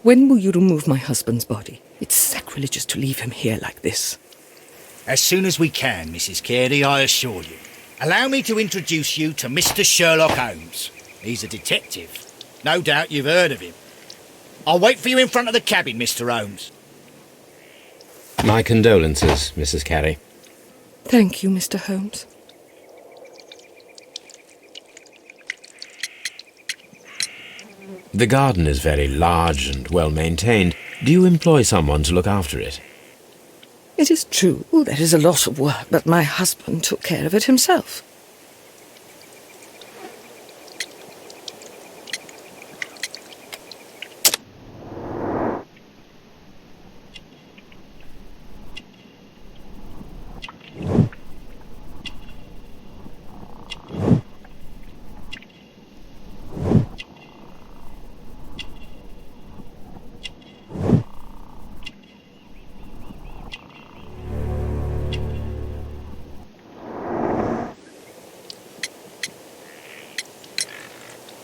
When will you remove my husband's body? It's sacrilegious to leave him here like this. As soon as we can, Mrs. Carey, I assure you. Allow me to introduce you to Mr. Sherlock Holmes. He's a detective. No doubt you've heard of him. I'll wait for you in front of the cabin, Mr. Holmes. My condolences, Mrs. Carey. Thank you, Mr. Holmes. The garden is very large and well maintained. Do you employ someone to look after it? It is true, there is a lot of work, but my husband took care of it himself.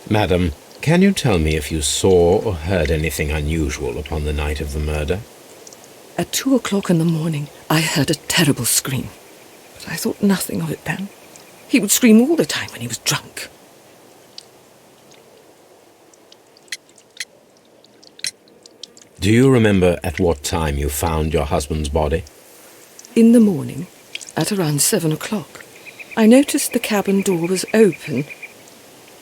Madam, can you tell me if you saw or heard anything unusual upon the night of the murder? At 2 o'clock in the morning, I heard a terrible scream, but I thought nothing of it then. He would scream all the time when he was drunk. Do you remember at what time you found your husband's body? In the morning, at around 7 o'clock, I noticed the cabin door was open,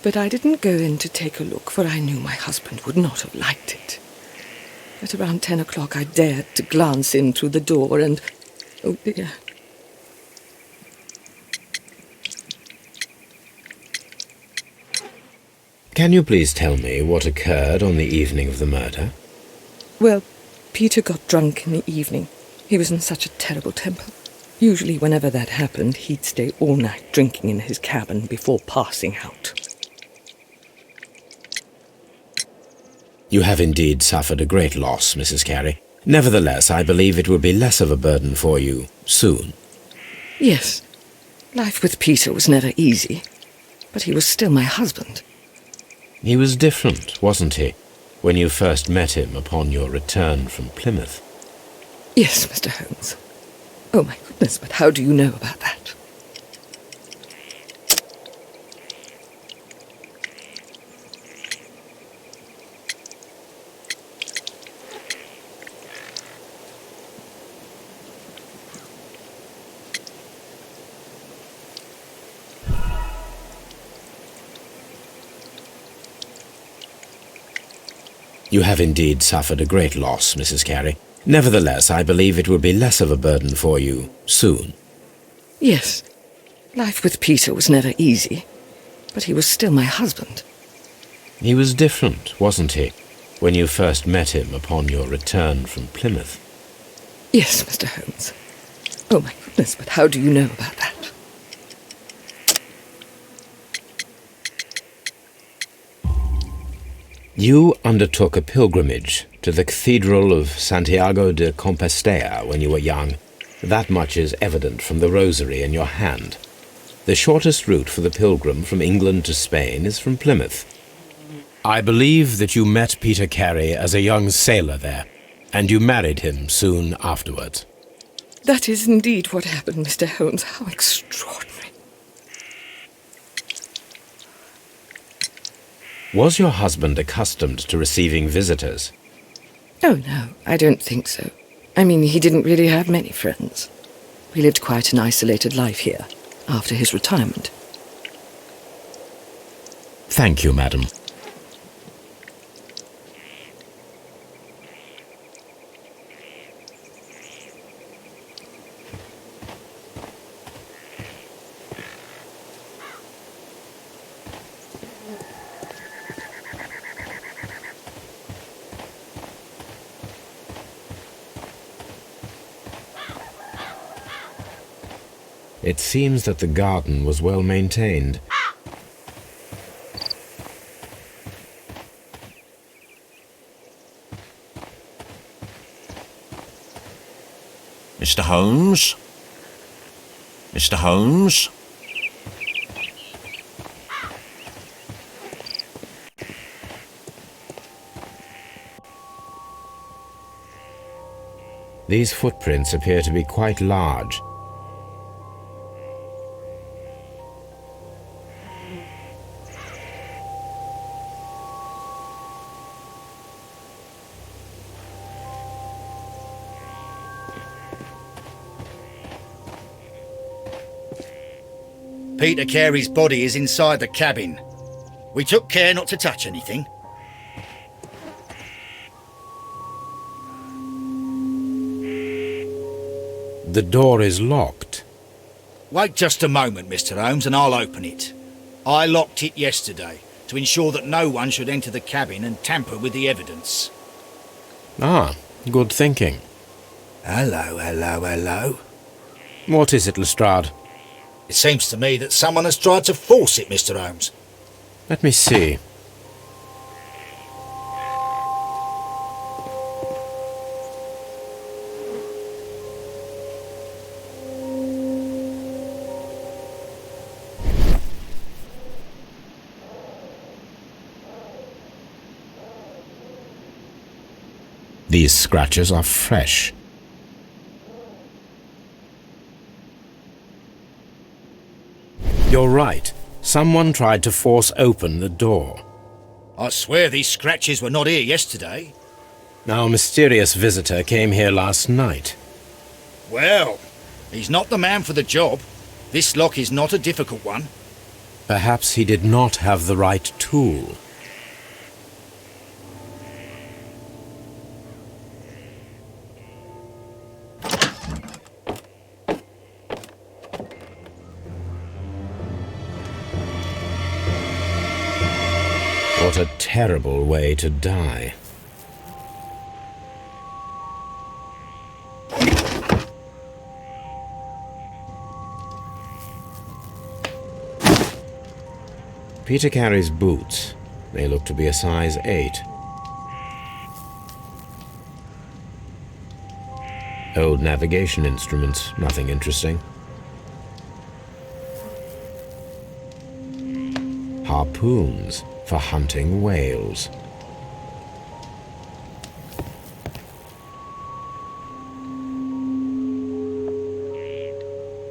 but I didn't go in to take a look, for I knew my husband would not have liked it. At around 10 o'clock, I dared to glance in through the door and... oh dear. Can you please tell me what occurred on the evening of the murder? Well, Peter got drunk in the evening. He was in such a terrible temper. Usually whenever that happened, he'd stay all night drinking in his cabin before passing out. You have indeed suffered a great loss, Mrs. Carey. Nevertheless, I believe it will be less of a burden for you soon. Yes, life with Peter was never easy, but he was still my husband. He was different, wasn't he, when you first met him upon your return from Plymouth? Yes, Mr. Holmes. Oh my goodness, but how do you know about that? You have indeed suffered a great loss, Mrs. Carey. Nevertheless, I believe it will be less of a burden for you soon. Yes, life with Peter was never easy, but he was still my husband. He was different, wasn't he, when you first met him upon your return from Plymouth? Yes, Mr. Holmes. Oh my goodness, but how do you know about that? You undertook a pilgrimage to the Cathedral of Santiago de Compostela when you were young. That much is evident from the rosary in your hand. The shortest route for the pilgrim from England to Spain is from Plymouth. I believe that you met Peter Carey as a young sailor there, and you married him soon afterwards. That is indeed what happened, Mr. Holmes. How extraordinary. Was your husband accustomed to receiving visitors? Oh, no, I don't think so. I mean, he didn't really have many friends. We lived quite an isolated life here, after his retirement. Thank you, madam. It seems that the garden was well maintained. Mr. Holmes? Mr. Holmes? These footprints appear to be quite large. Peter Carey's body is inside the cabin. We took care not to touch anything. The door is locked. Wait just a moment, Mr. Holmes, and I'll open it. I locked it yesterday to ensure that no one should enter the cabin and tamper with the evidence. Ah, good thinking. Hello, hello, hello. What is it, Lestrade? It seems to me that someone has tried to force it, Mr. Holmes. Let me see. These scratches are fresh. You're right. Someone tried to force open the door. I swear these scratches were not here yesterday. Our mysterious visitor came here last night. Well, he's not the man for the job. This lock is not a difficult one. Perhaps he did not have the right tool. What a terrible way to die. Peter Carey's boots. They look to be a size 8. Old navigation instruments, nothing interesting. Harpoons for hunting whales.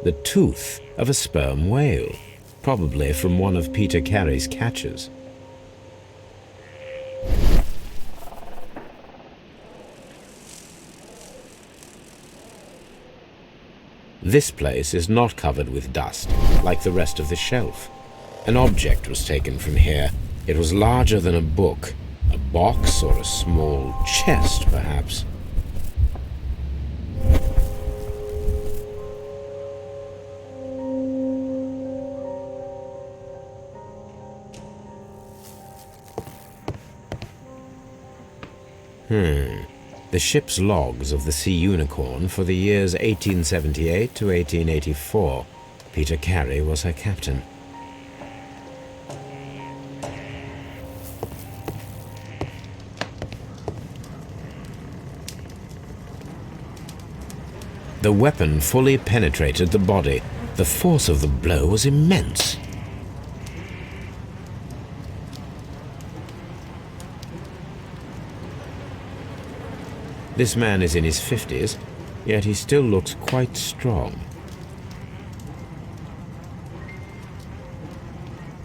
The tooth of a sperm whale, probably from one of Peter Carey's catches. This place is not covered with dust, like the rest of the shelf. An object was taken from here. It was larger than a book, a box or a small chest, perhaps. The ship's logs of the Sea Unicorn for the years 1878 to 1884. Peter Carey was her captain. The weapon fully penetrated the body. The force of the blow was immense. This man is in his 50s, yet he still looks quite strong.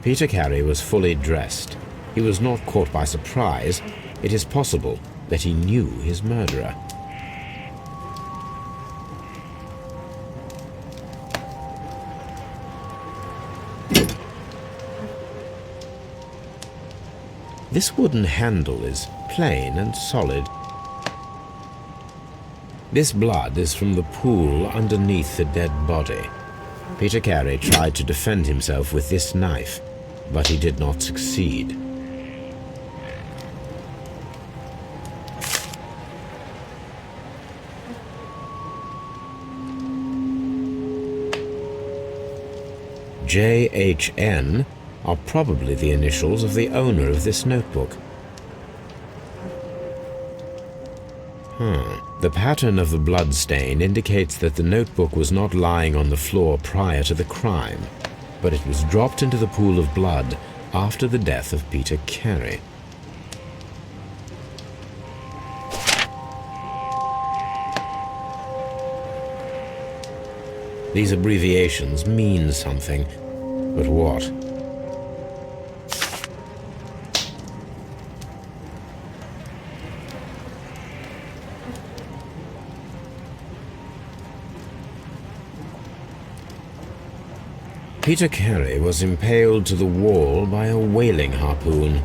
Peter Carey was fully dressed. He was not caught by surprise. It is possible that he knew his murderer. This wooden handle is plain and solid. This blood is from the pool underneath the dead body. Peter Carey tried to defend himself with this knife, but he did not succeed. JHN are probably the initials of the owner of this notebook. The pattern of the blood stain indicates that the notebook was not lying on the floor prior to the crime, but it was dropped into the pool of blood after the death of Peter Carey. These abbreviations mean something, but what? Peter Carey was impaled to the wall by a whaling harpoon.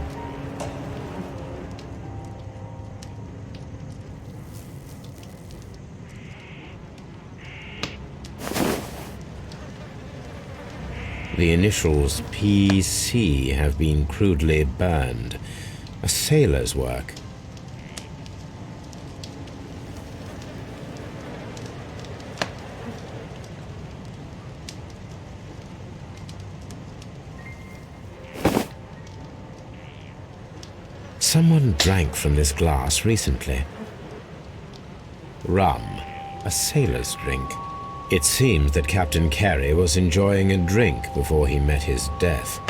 The initials PC have been crudely burned. A sailor's work. Someone drank from this glass recently. Rum, a sailor's drink. It seems that Captain Carey was enjoying a drink before he met his death.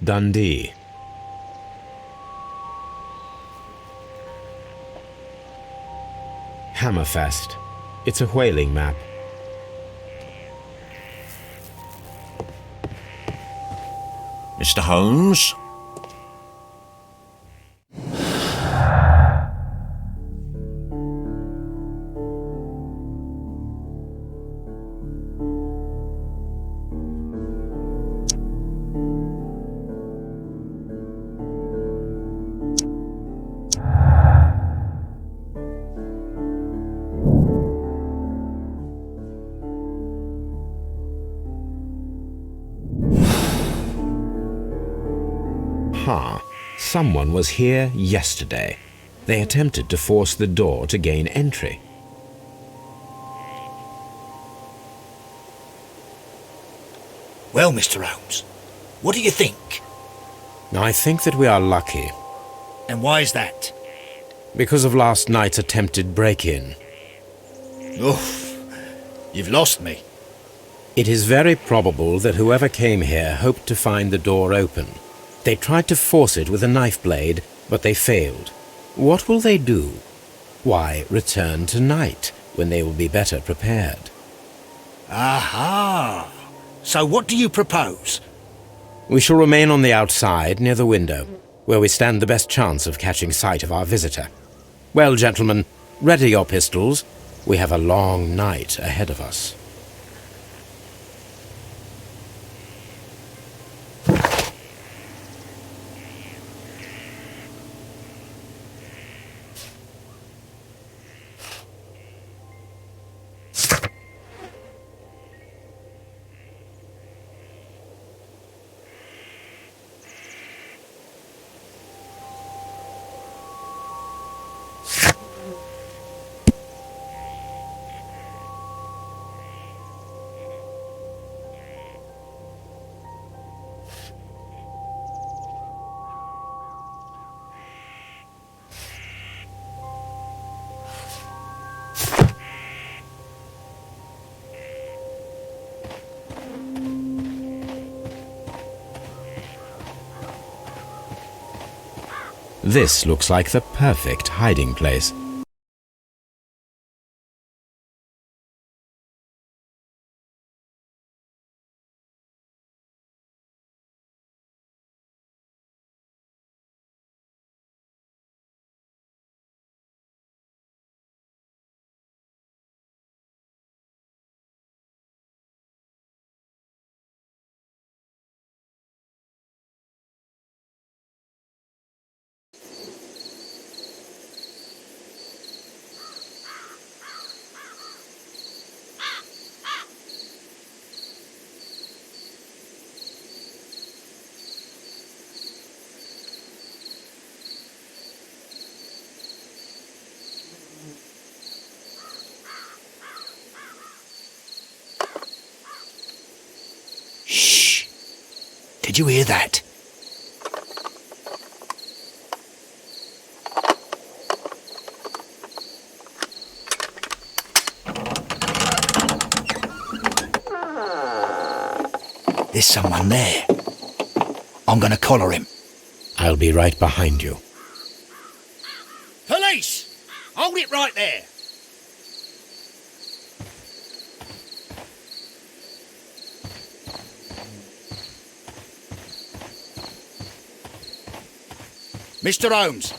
Dundee. Hammerfest. It's a whaling map. Mr. Holmes? Someone was here yesterday. They attempted to force the door to gain entry. Well, Mr. Holmes, what do you think? I think that we are lucky. And why is that? Because of last night's attempted break-in. Oof, you've lost me. It is very probable that whoever came here hoped to find the door open. They tried to force it with a knife blade, but they failed. What will they do? Why, return tonight, when they will be better prepared. Aha! So what do you propose? We shall remain on the outside, near the window, where we stand the best chance of catching sight of our visitor. Well, gentlemen, ready your pistols. We have a long night ahead of us. This looks like the perfect hiding place. Shh! Did you hear that? There's someone there. I'm gonna collar him. I'll be right behind you. Police! Hold it right there. Mr. Holmes,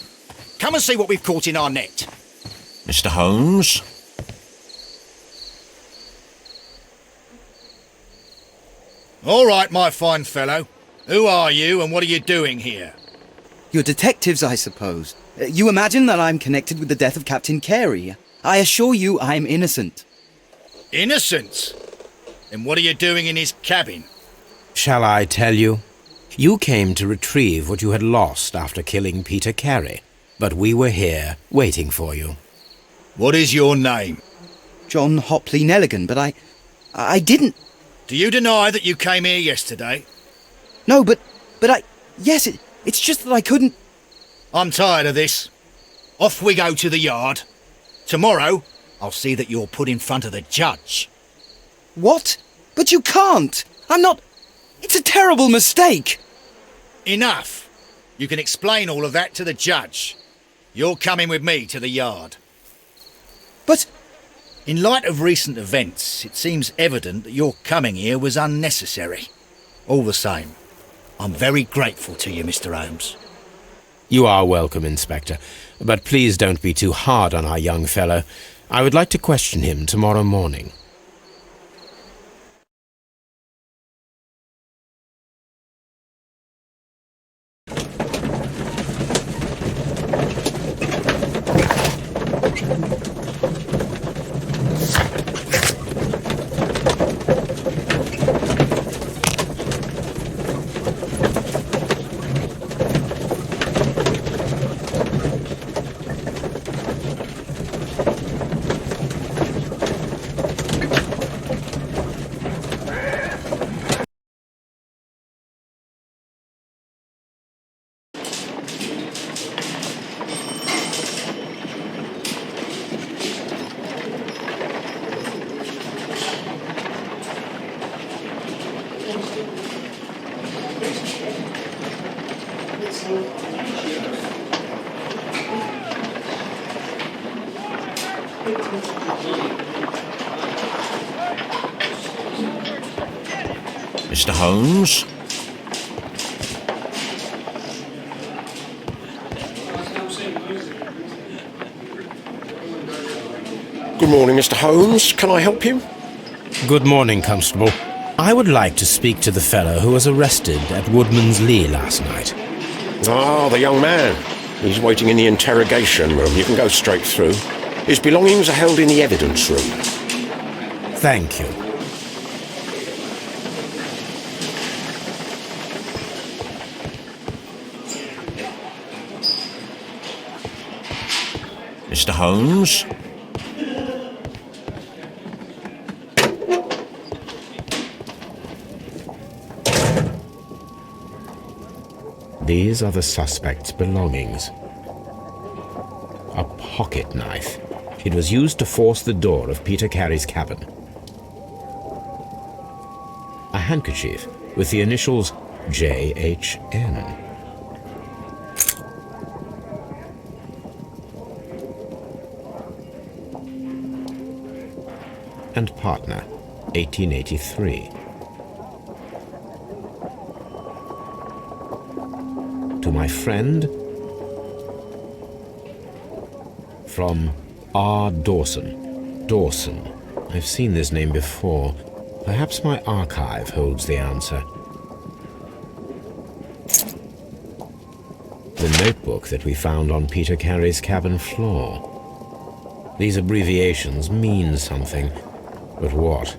come and see what we've caught in our net. Mr. Holmes? All right, my fine fellow. Who are you and what are you doing here? You're detectives, I suppose. You imagine that I'm connected with the death of Captain Carey. I assure you I'm innocent. Innocent? Then what are you doing in his cabin? Shall I tell you? You came to retrieve what you had lost after killing Peter Carey, but we were here waiting for you. What is your name? John Hopley Nelligan, but I didn't... Do you deny that you came here yesterday? No, but yes, it's just that I couldn't... I'm tired of this. Off we go to the yard. Tomorrow, I'll see that you're put in front of the judge. What? But you can't! I'm not... It's a terrible mistake! Enough. You can explain all of that to the judge. You're coming with me to the yard. But... In light of recent events, it seems evident that your coming here was unnecessary. All the same, I'm very grateful to you, Mr. Holmes. You are welcome, Inspector, but please don't be too hard on our young fellow. I would like to question him tomorrow morning. Mr. Holmes? Good morning, Mr. Holmes. Can I help you? Good morning, Constable. I would like to speak to the fellow who was arrested at Woodman's Lee last night. Ah, the young man. He's waiting in the interrogation room. You can go straight through. His belongings are held in the evidence room. Thank you. Mr. Holmes? These are the suspect's belongings. A pocket knife. It was used to force the door of Peter Carey's cabin. A handkerchief with the initials JHN. and partner, 1883. To my friend, from R. Dawson. Dawson. I've seen this name before. Perhaps my archive holds the answer. The notebook that we found on Peter Carey's cabin floor. These abbreviations mean something, but what?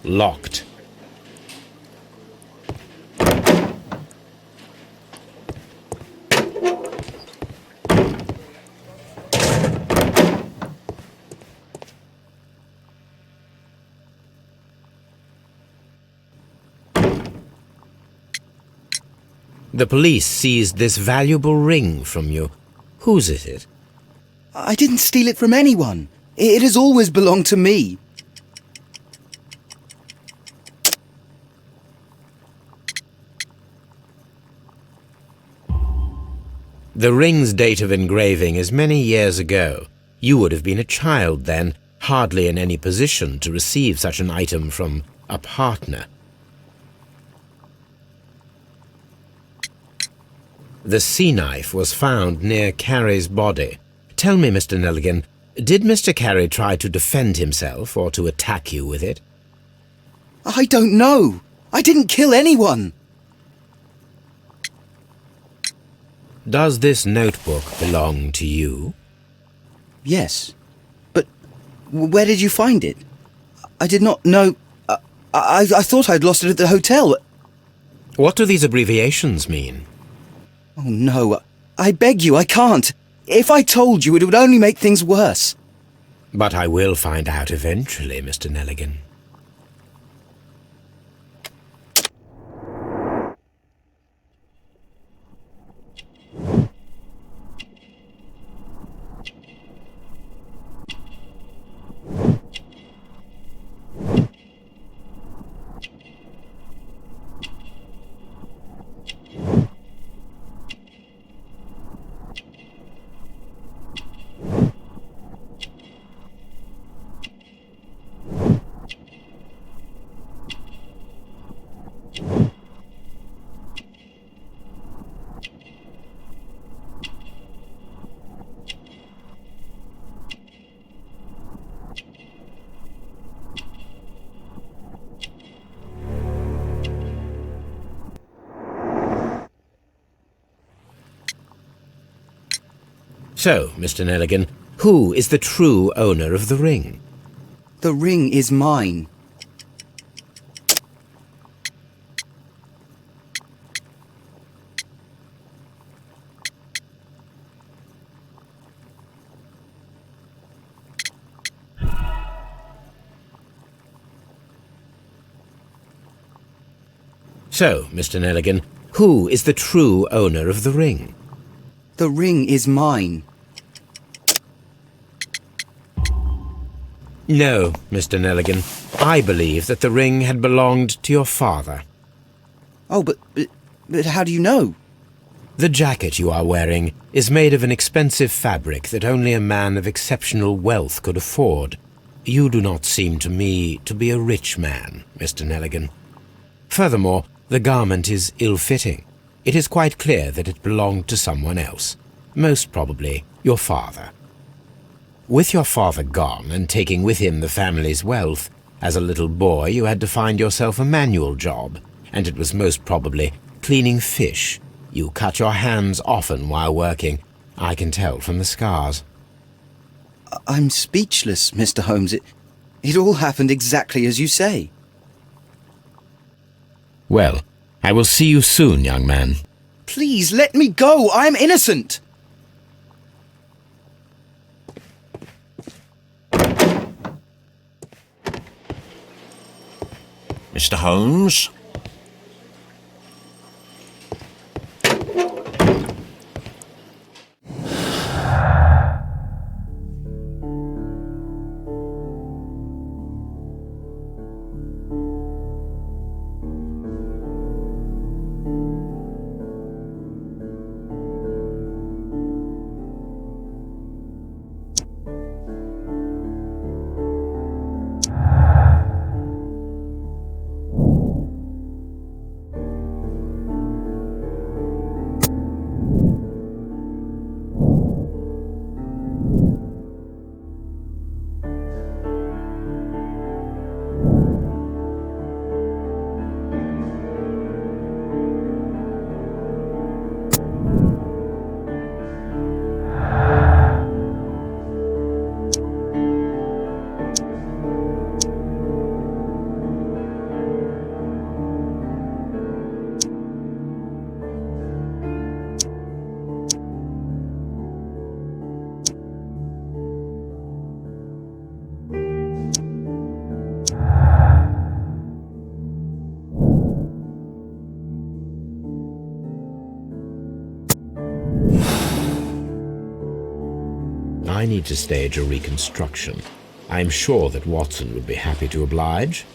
Locked. The police seized this valuable ring from you. Whose is it? I didn't steal it from anyone. It has always belonged to me. The ring's date of engraving is many years ago. You would have been a child then, hardly in any position to receive such an item from a partner. The sea knife was found near Carey's body. Tell me, Mr. Nelligan, did Mr. Carey try to defend himself or to attack you with it? I don't know. I didn't kill anyone. Does this notebook belong to you? Yes. But where did you find it? I did not know. I thought I'd lost it at the hotel. What do these abbreviations mean? Oh, no. I beg you, I can't. If I told you, it would only make things worse. But I will find out eventually, Mr. Nelligan. So, Mr. Nelligan, who is the true owner of the ring? The ring is mine. So, Mr. Nelligan, who is the true owner of the ring? The ring is mine. No, Mr. Nelligan. I believe that the ring had belonged to your father. Oh, but how do you know? The jacket you are wearing is made of an expensive fabric that only a man of exceptional wealth could afford. You do not seem to me to be a rich man, Mr. Nelligan. Furthermore, the garment is ill-fitting. It is quite clear that it belonged to someone else, most probably your father. With your father gone and taking with him the family's wealth, as a little boy you had to find yourself a manual job, and it was most probably cleaning fish. You cut your hands often while working. I can tell from the scars. I'm speechless, Mr. Holmes. It all happened exactly as you say. Well, I will see you soon, young man. Please, let me go! I'm innocent! Mr. Holmes? I need to stage a reconstruction. I'm sure that Watson would be happy to oblige.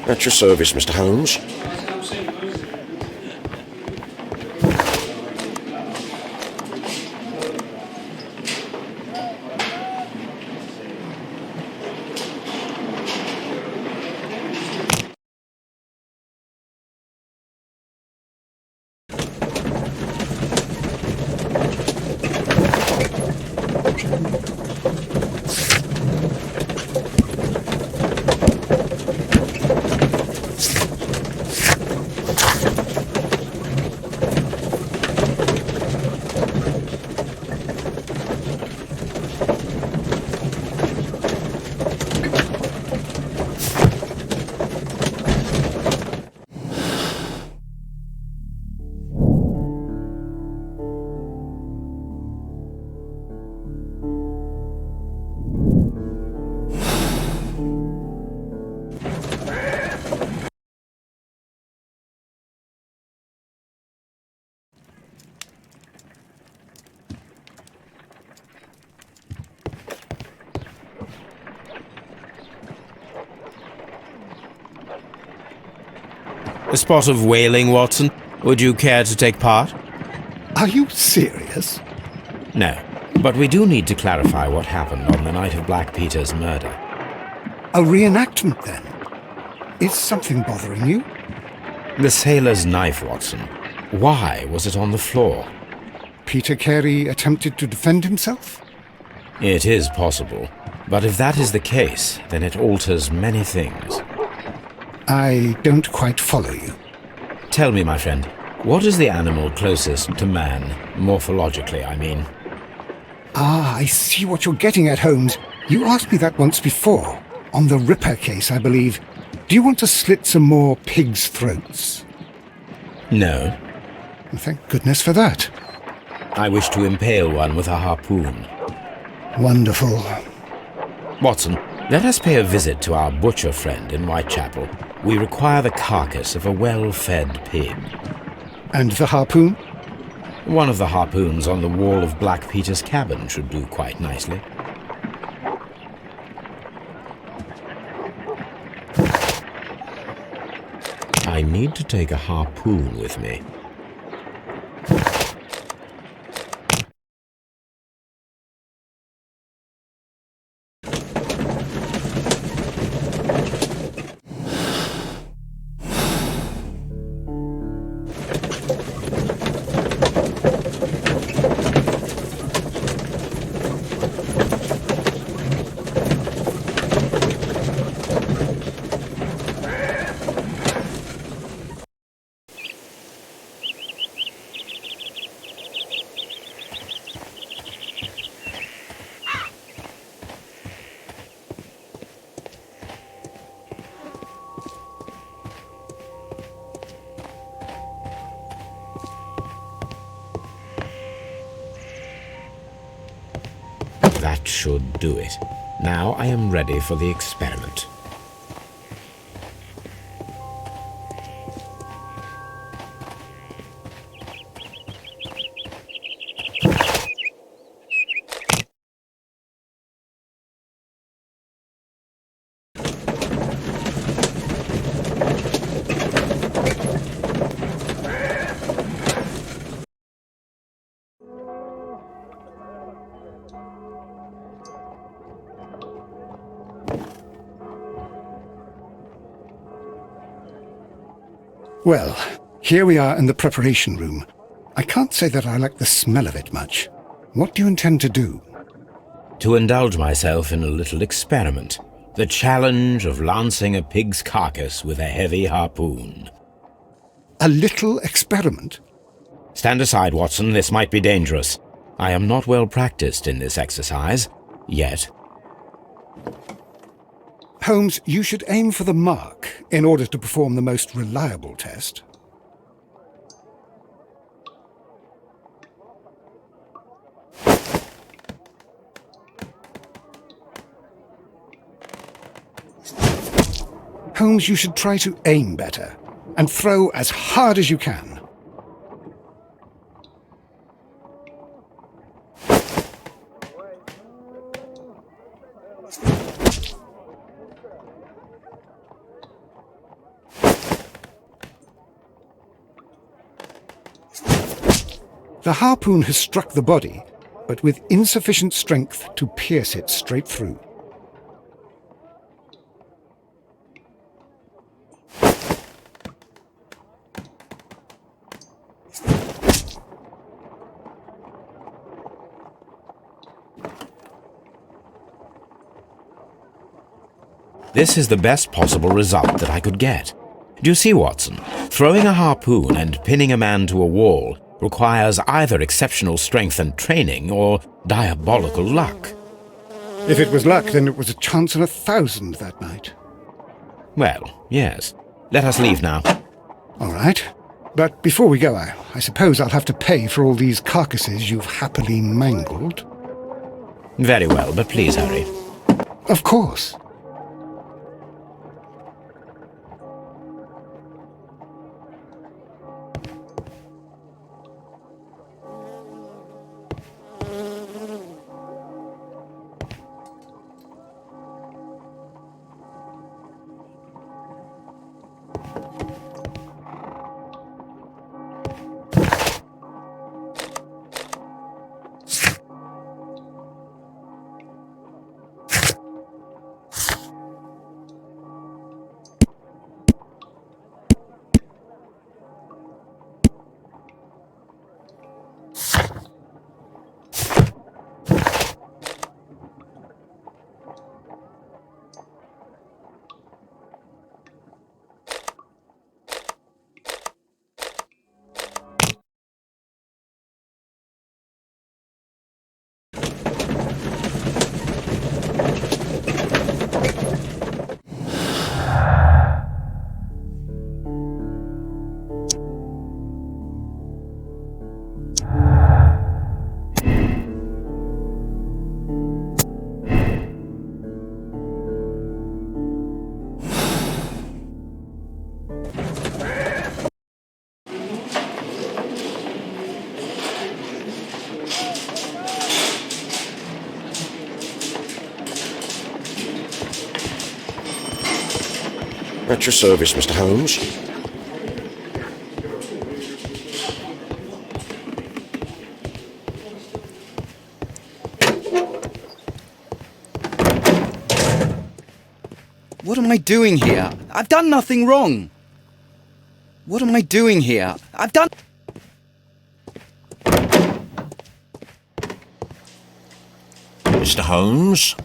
At your service, Mr. Holmes. A spot of whaling, Watson. Would you care to take part? Are you serious? No, but we do need to clarify what happened on the night of Black Peter's murder. A reenactment, then? Is something bothering you? The sailor's knife, Watson. Why was it on the floor? Peter Carey attempted to defend himself? It is possible, but if that is the case, then it alters many things. I don't quite follow you. Tell me, my friend, what is the animal closest to man, morphologically, I mean? Ah, I see what you're getting at, Holmes. You asked me that once before, on the Ripper case, I believe. Do you want to slit some more pigs' throats? No. Thank goodness for that. I wish to impale one with a harpoon. Wonderful. Watson, let us pay a visit to our butcher friend in Whitechapel. We require the carcass of a well-fed pig. And the harpoon? One of the harpoons on the wall of Black Peter's cabin should do quite nicely. need to take a harpoon with me. That should do it. Now I am ready for the experiment. Well, here we are in the preparation room. I can't say that I like the smell of it much. What do you intend to do? To indulge myself in a little experiment. The challenge of lancing a pig's carcass with a heavy harpoon. A little experiment? Stand aside, Watson. This might be dangerous. I am not well practiced in this exercise. Yet. Holmes, you should aim for the mark in order to perform the most reliable test. Holmes, you should try to aim better and throw as hard as you can. The harpoon has struck the body, but with insufficient strength to pierce it straight through. This is the best possible result that I could get. Do you see, Watson? Throwing a harpoon and pinning a man to a wall requires either exceptional strength and training or diabolical luck. If it was luck, then it was a chance in 1,000 that night. Well, yes. Let us leave now. All right. But before we go, I suppose I'll have to pay for all these carcasses you've happily mangled. Very well, but please hurry. Of course. At your service, Mr. Holmes. What am I doing here? I've done nothing wrong. What am I doing here? I've done... Mr. Holmes?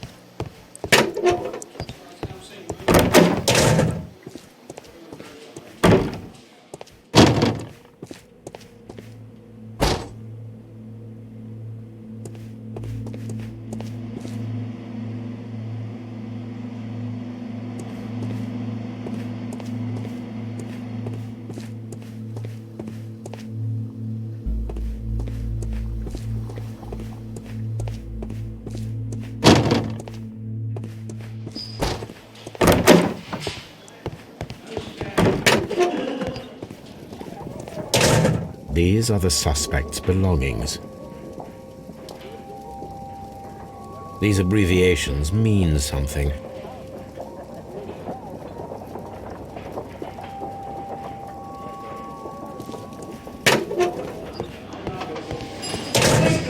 These are the suspect's belongings. These abbreviations mean something.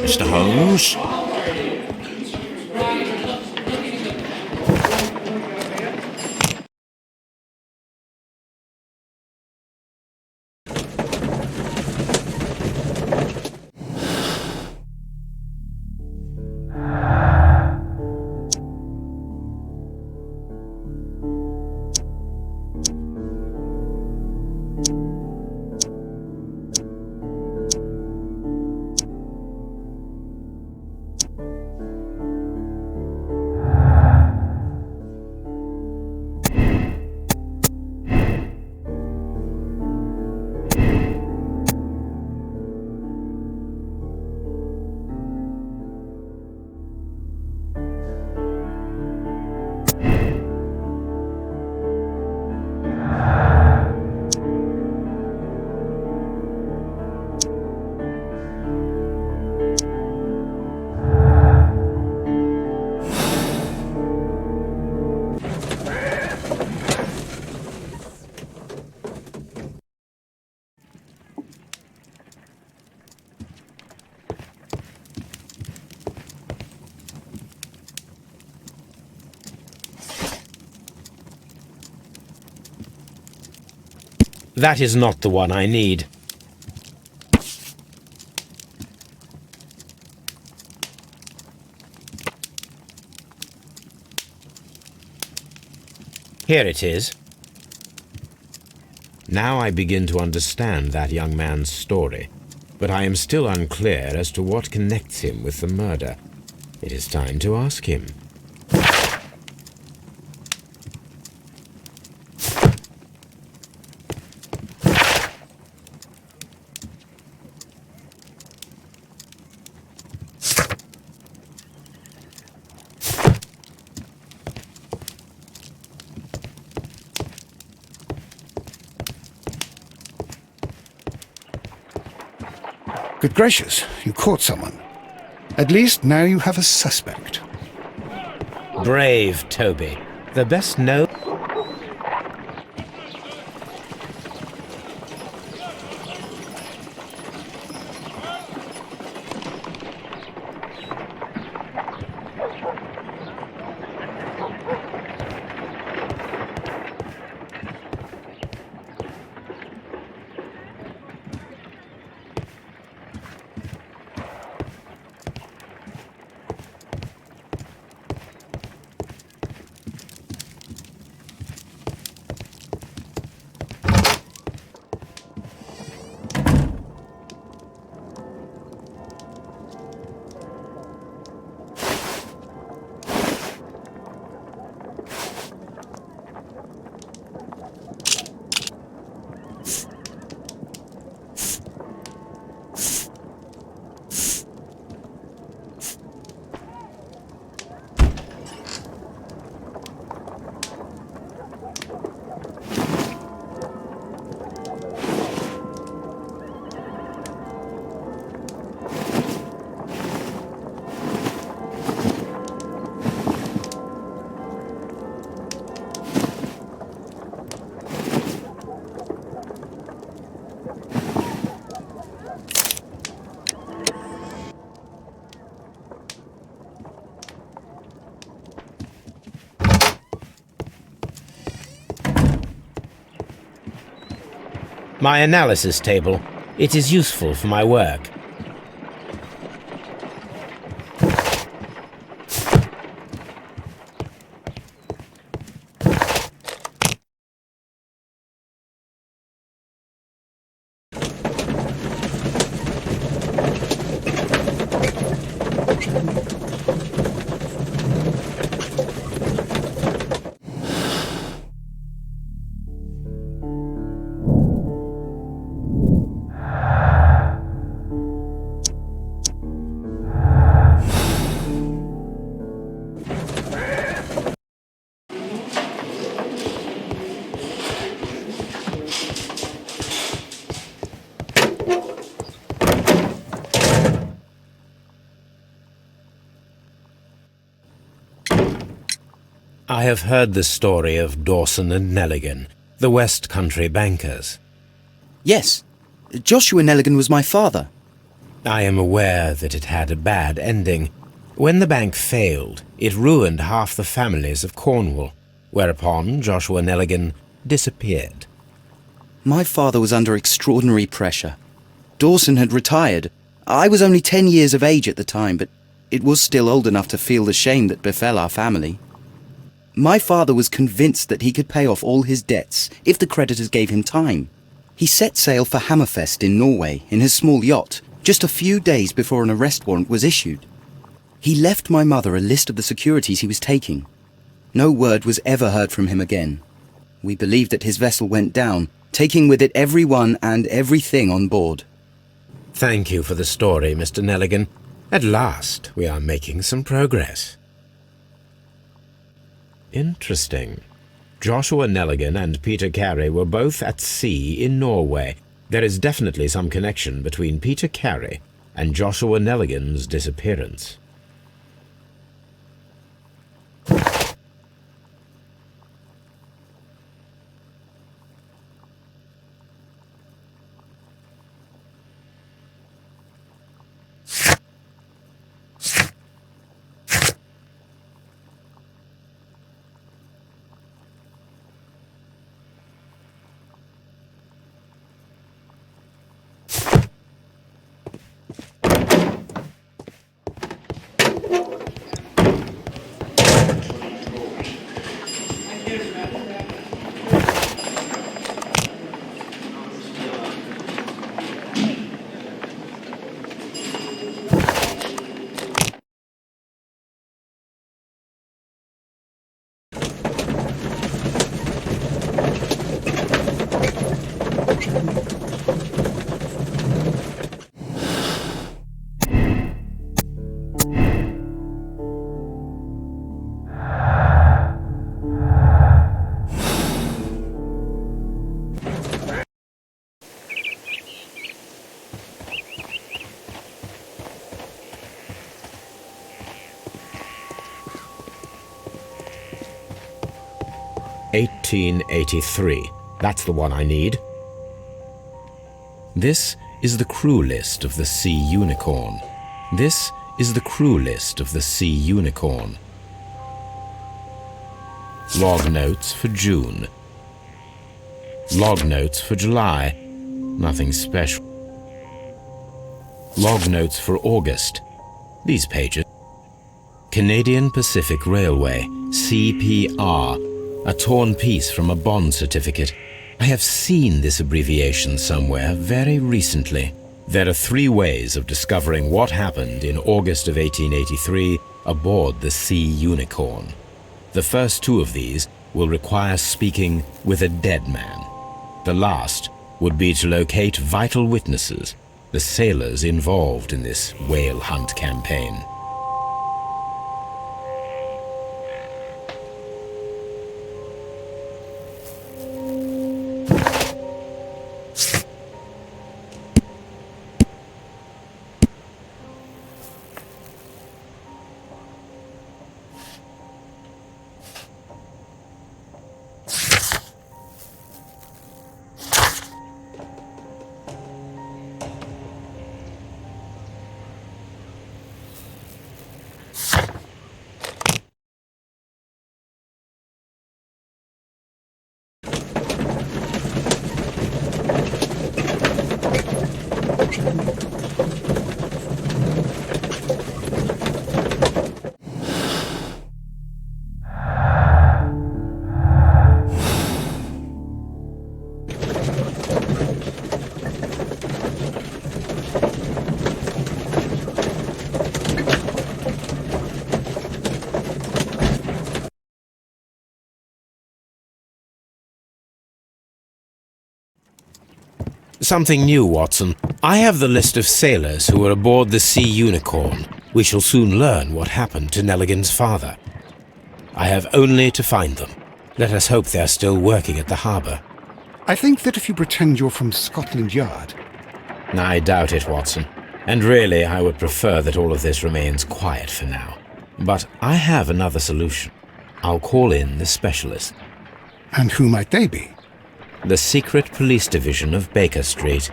Mr. Holmes? That is not the one I need. Here it is. Now I begin to understand that young man's story, but I am still unclear as to what connects him with the murder. It is time to ask him. Good gracious, you caught someone. At least now you have a suspect. Brave Toby. The best known... My analysis table. It is useful for my work. I have heard the story of Dawson and Nelligan, the West Country bankers. Yes, Joshua Nelligan was my father. I am aware that it had a bad ending. When the bank failed, it ruined half the families of Cornwall, whereupon Joshua Nelligan disappeared. My father was under extraordinary pressure. Dawson had retired. I was only 10 years of age at the time, but it was still old enough to feel the shame that befell our family. My father was convinced that he could pay off all his debts if the creditors gave him time. He set sail for Hammerfest in Norway in his small yacht just a few days before an arrest warrant was issued. He left my mother a list of the securities he was taking. No word was ever heard from him again. We believe that his vessel went down, taking with it everyone and everything on board. Thank you for the story, Mr. Nelligan. At last, we are making some progress. Interesting. Joshua Nelligan and Peter Carey were both at sea in Norway. There is definitely some connection between Peter Carey and Joshua Nelligan's disappearance. (1883). That's the one I need. This is the crew list of the Sea Unicorn. This is the crew list of the Sea Unicorn. Log notes for June. Log notes for July. Nothing special. Log notes for August. These pages. Canadian Pacific Railway, CPR. A torn piece from a bond certificate. I have seen this abbreviation somewhere very recently. There are 3 ways of discovering what happened in August of 1883 aboard the Sea Unicorn. The first 2 of these will require speaking with a dead man. The last would be to locate vital witnesses, the sailors involved in this whale hunt campaign. Something new, Watson. I have the list of sailors who were aboard the Sea Unicorn. We shall soon learn what happened to Nelligan's father. I have only to find them. Let us hope they are still working at the harbour. I think that if you pretend you're from Scotland Yard... I doubt it, Watson. And really, I would prefer that all of this remains quiet for now. But I have another solution. I'll call in the specialist. And who might they be? The secret police division of Baker Street.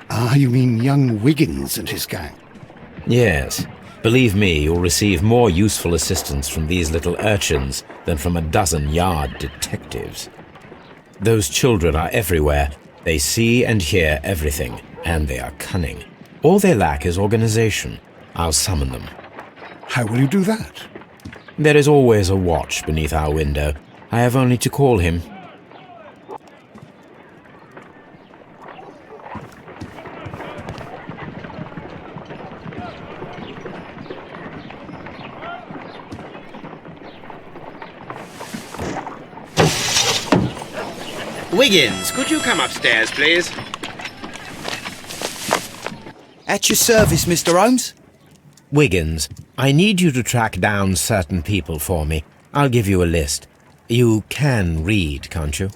Ah, you mean young Wiggins and his gang? Yes. Believe me, you'll receive more useful assistance from these little urchins than from a dozen yard detectives. Those children are everywhere. They see and hear everything, and they are cunning. All they lack is organization. I'll summon them. How will you do that? There is always a watch beneath our window. I have only to call him. Wiggins, could you come upstairs, please? At your service, Mr. Holmes. Wiggins, I need you to track down certain people for me. I'll give you a list. You can read, can't you?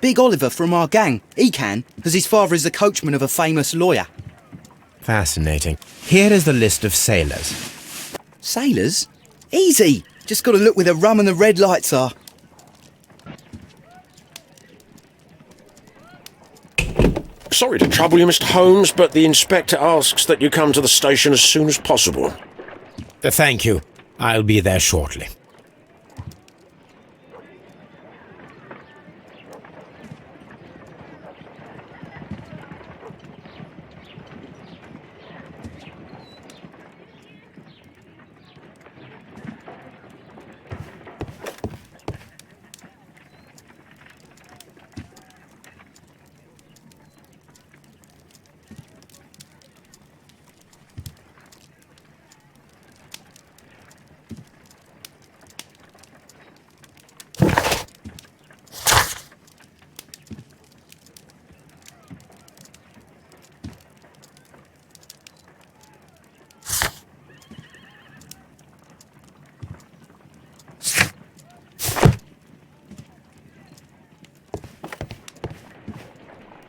Big Oliver from our gang. He can, as his father is the coachman of a famous lawyer. Fascinating. Here is the list of sailors. Sailors? Easy. Just got to look where the rum and the red lights are. Sorry to trouble you, Mr. Holmes, but the inspector asks that you come to the station as soon as possible. Thank you. I'll be there shortly.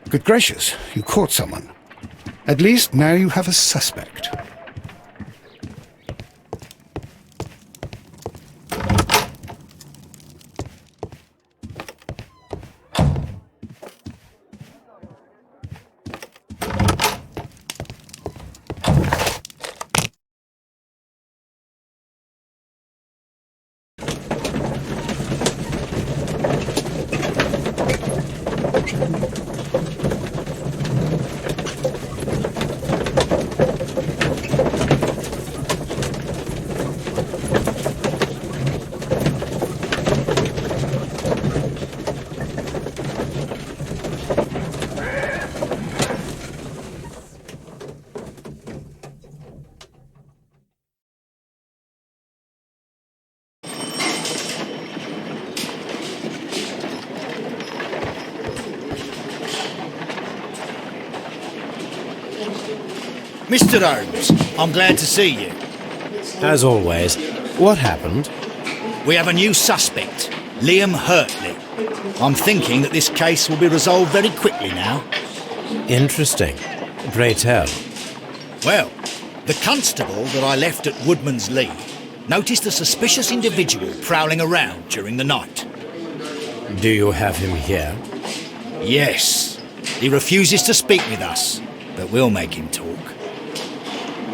Good gracious, you caught someone. At least now you have a suspect. Mr. Holmes, I'm glad to see you. As always. What happened? We have a new suspect, Liam Hurtley. I'm thinking that this case will be resolved very quickly now. Interesting. Pray tell. Well, the constable that I left at Woodman's Lee noticed a suspicious individual prowling around during the night. Do you have him here? Yes. He refuses to speak with us, but we'll make him talk.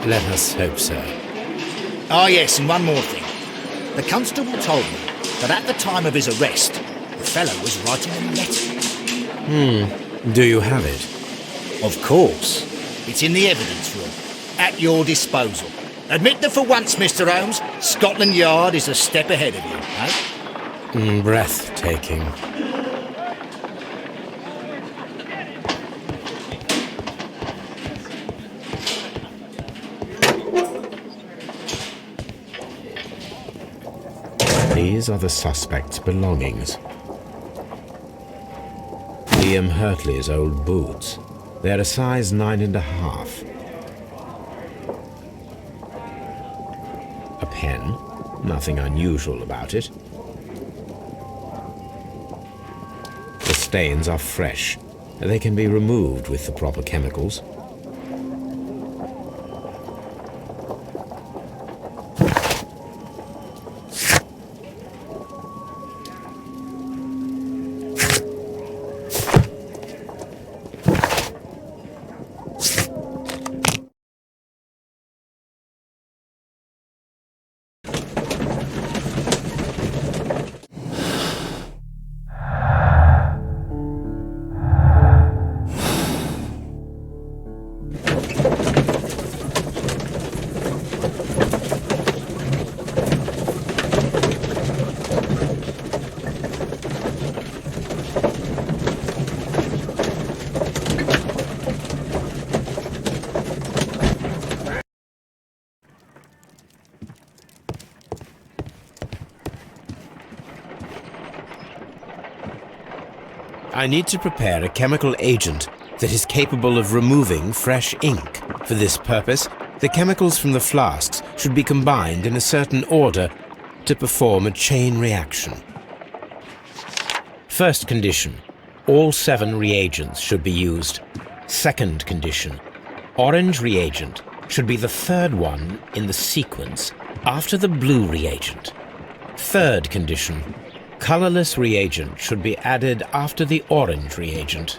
Let us hope so. Ah, yes, and one more thing. The constable told me that at the time of his arrest, the fellow was writing a letter. Do you have it? Of course. It's in the evidence room, at your disposal. Admit that for once, Mr. Holmes, Scotland Yard is a step ahead of you, eh? Breathtaking. These are the suspect's belongings. Liam Hurtley's old boots. They're a size 9.5. A pen. Nothing unusual about it. The stains are fresh. They can be removed with the proper chemicals. I need to prepare a chemical agent that is capable of removing fresh ink. For this purpose, the chemicals from the flasks should be combined in a certain order to perform a chain reaction. First condition, all 7 reagents should be used. Second condition, orange reagent should be the third one in the sequence after the blue reagent. Third condition, colorless reagent should be added after the orange reagent.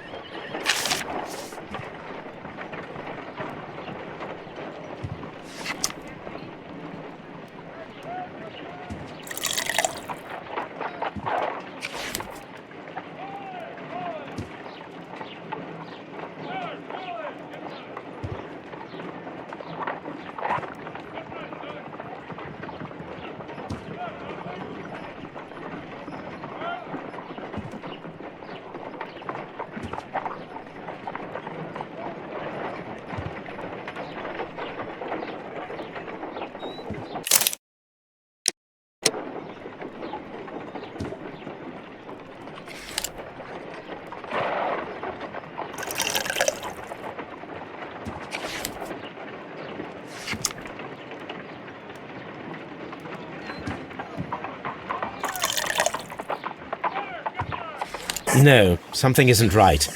No, something isn't right.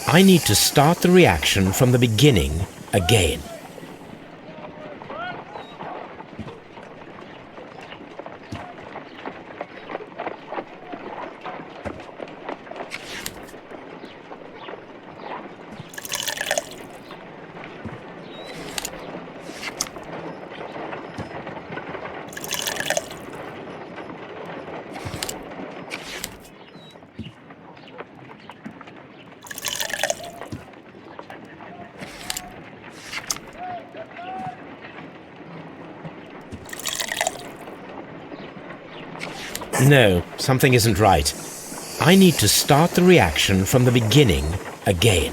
I need to start the reaction from the beginning again. No, something isn't right. I need to start the reaction from the beginning again.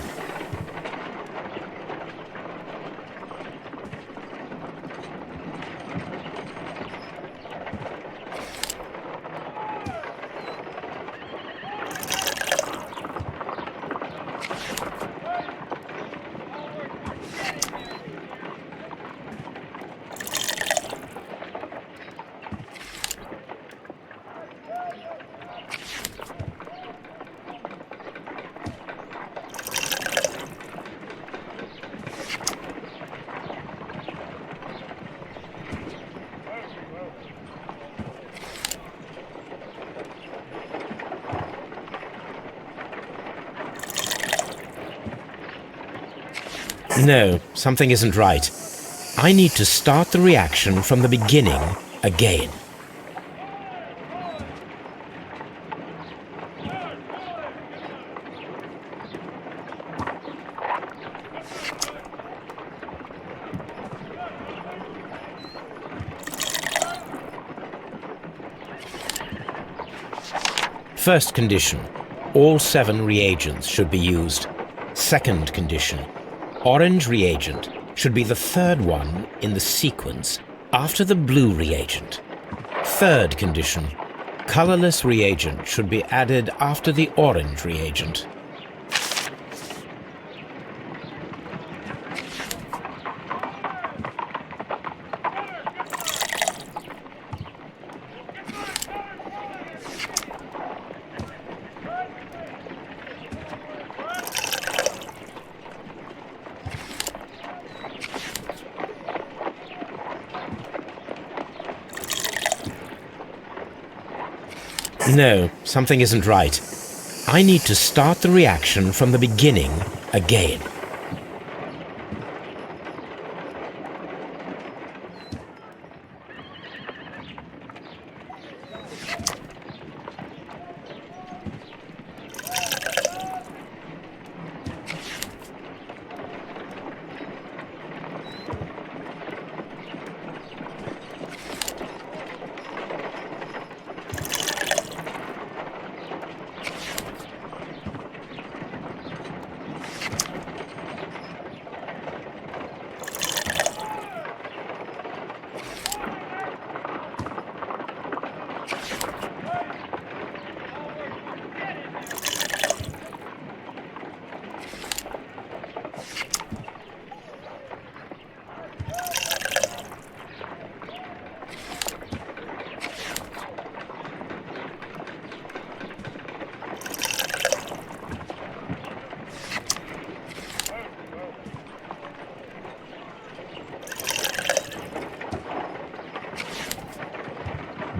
No, something isn't right. I need to start the reaction from the beginning again. First condition, all 7 reagents should be used. Second condition, orange reagent should be the third one in the sequence after the blue reagent. Third condition, colorless reagent should be added after the orange reagent. No, something isn't right. I need to start the reaction from the beginning again.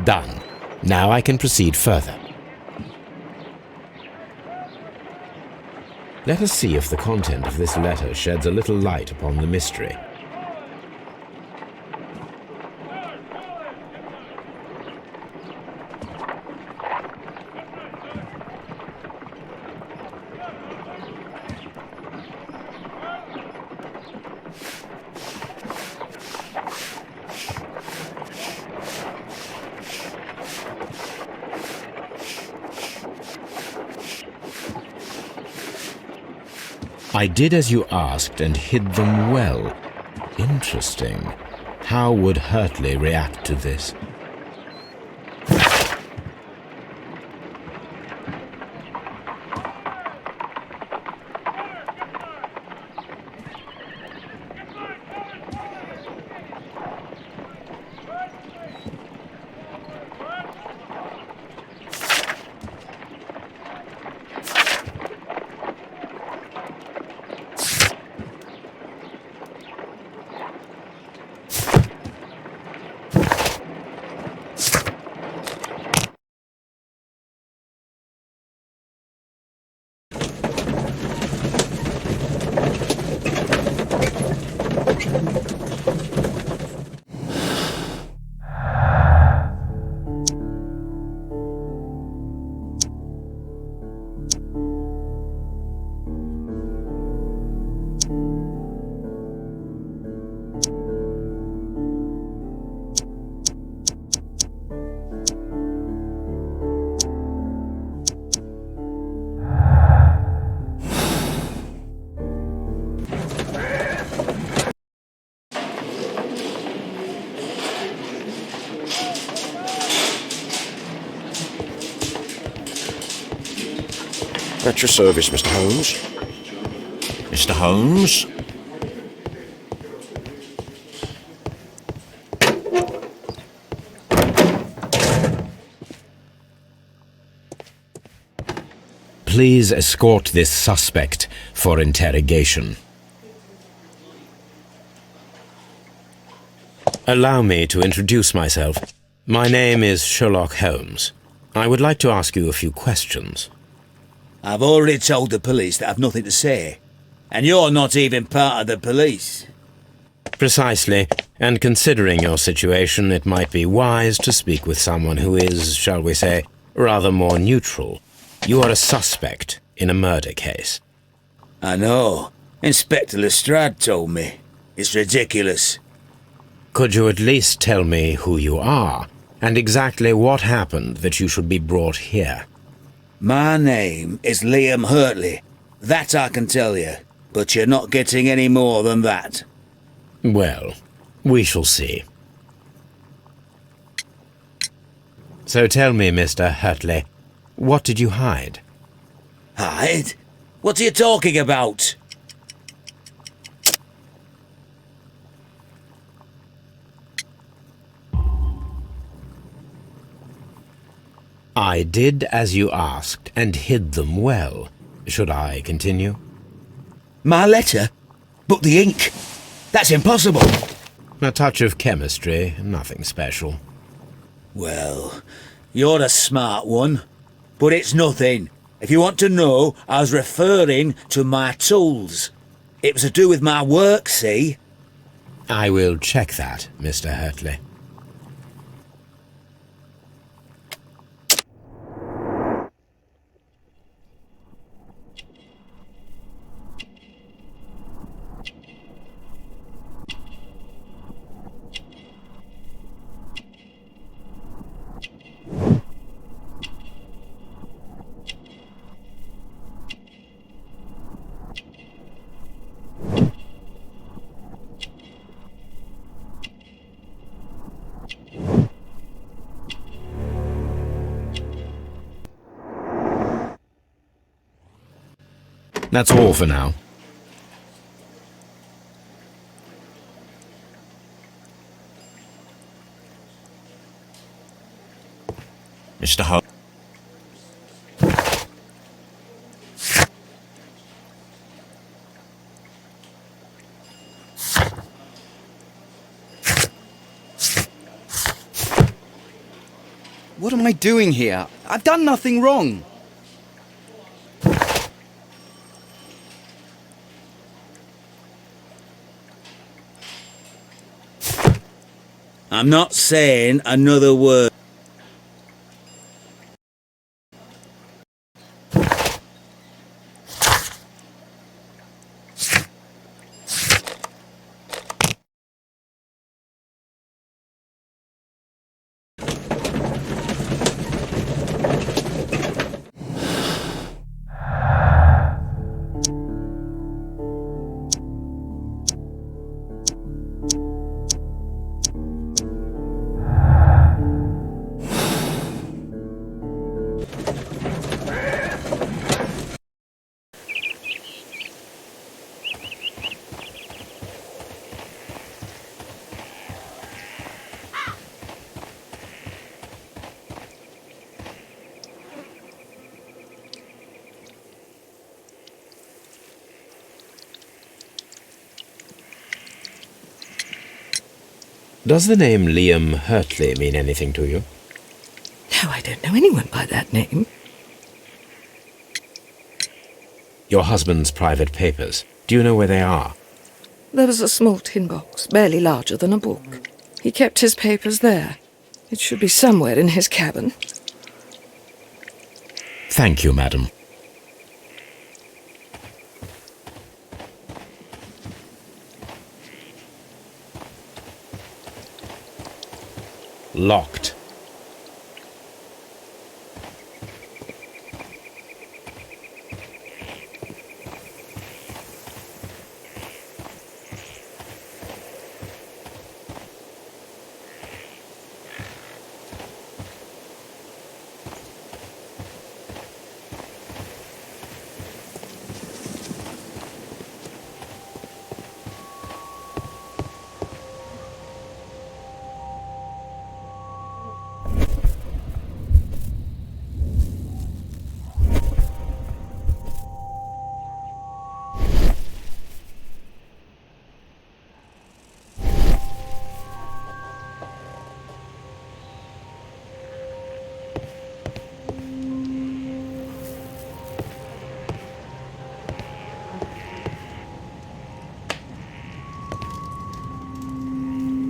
Done. Now I can proceed further. Let us see if the content of this letter sheds a little light upon the mystery. I did as you asked and hid them well. Interesting. How would Hurtley react to this? At your service, Mr. Holmes. Mr. Holmes? Please escort this suspect for interrogation. Allow me to introduce myself. My name is Sherlock Holmes. I would like to ask you a few questions. I've already told the police that I've nothing to say. And you're not even part of the police. Precisely, and considering your situation, it might be wise to speak with someone who is, shall we say, rather more neutral. You are a suspect in a murder case. I know. Inspector Lestrade told me. It's ridiculous. Could you at least tell me who you are, and exactly what happened that you should be brought here? My name is Liam Hurtley. That I can tell you. But you're not getting any more than that. Well, we shall see. So tell me, Mr. Hurtley, what did you hide? Hide? What are you talking about? I did as you asked, and hid them well. Should I continue? My letter? But the ink? That's impossible. A touch of chemistry, nothing special. Well, you're a smart one. But it's nothing. If you want to know, I was referring to my tools. It was to do with my work, see? I will check that, Mr. Hurtley. That's all for now. Mr. Holmes. What am I doing here? I've done nothing wrong. I'm not saying another word. Does the name Liam Hurtley mean anything to you? No, I don't know anyone by that name. Your husband's private papers. Do you know where they are? There was a small tin box, barely larger than a book. He kept his papers there. It should be somewhere in his cabin. Thank you, madam. Locked.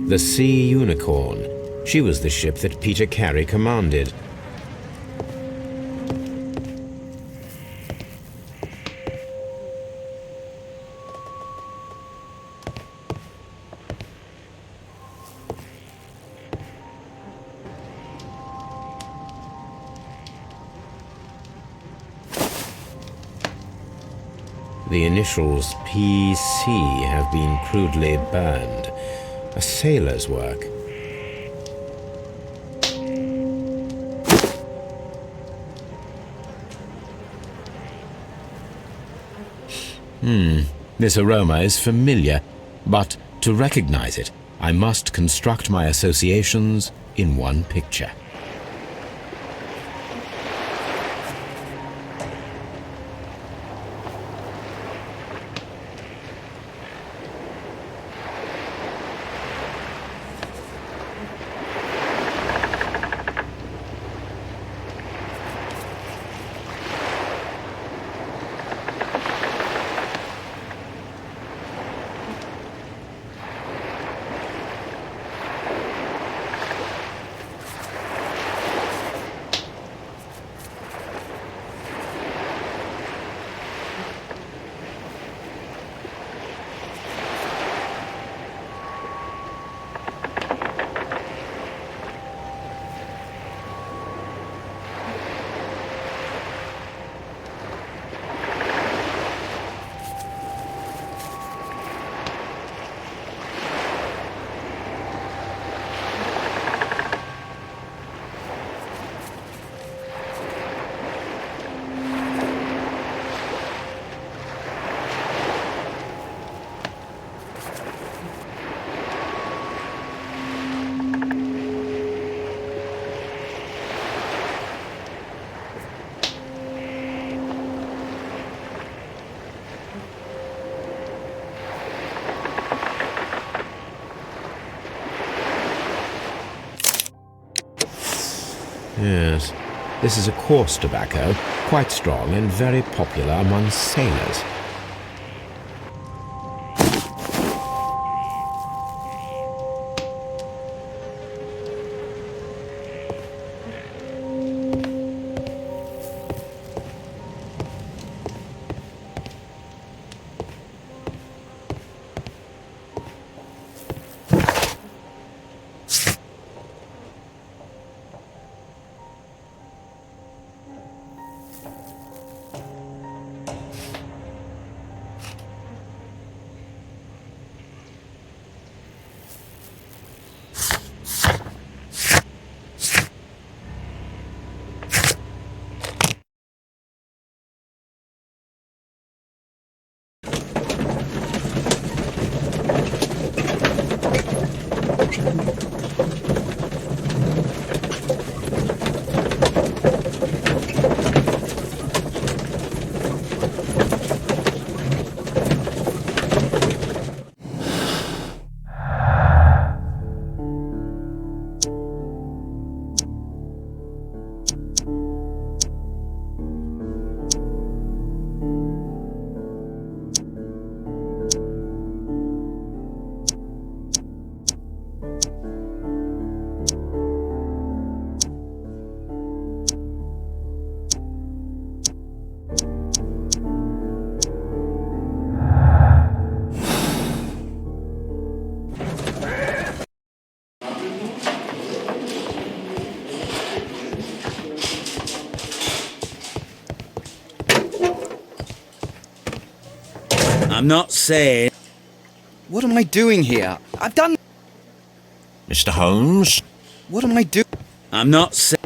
The Sea Unicorn. She was the ship that Peter Carey commanded. The initials PC have been crudely burned. A sailor's work. This aroma is familiar, but to recognize it, I must construct my associations in one picture. Yes, this is a coarse tobacco, quite strong and very popular among sailors. I'm not saying... What am I doing here? I've done... Mr. Holmes? What am I doing? I'm not saying...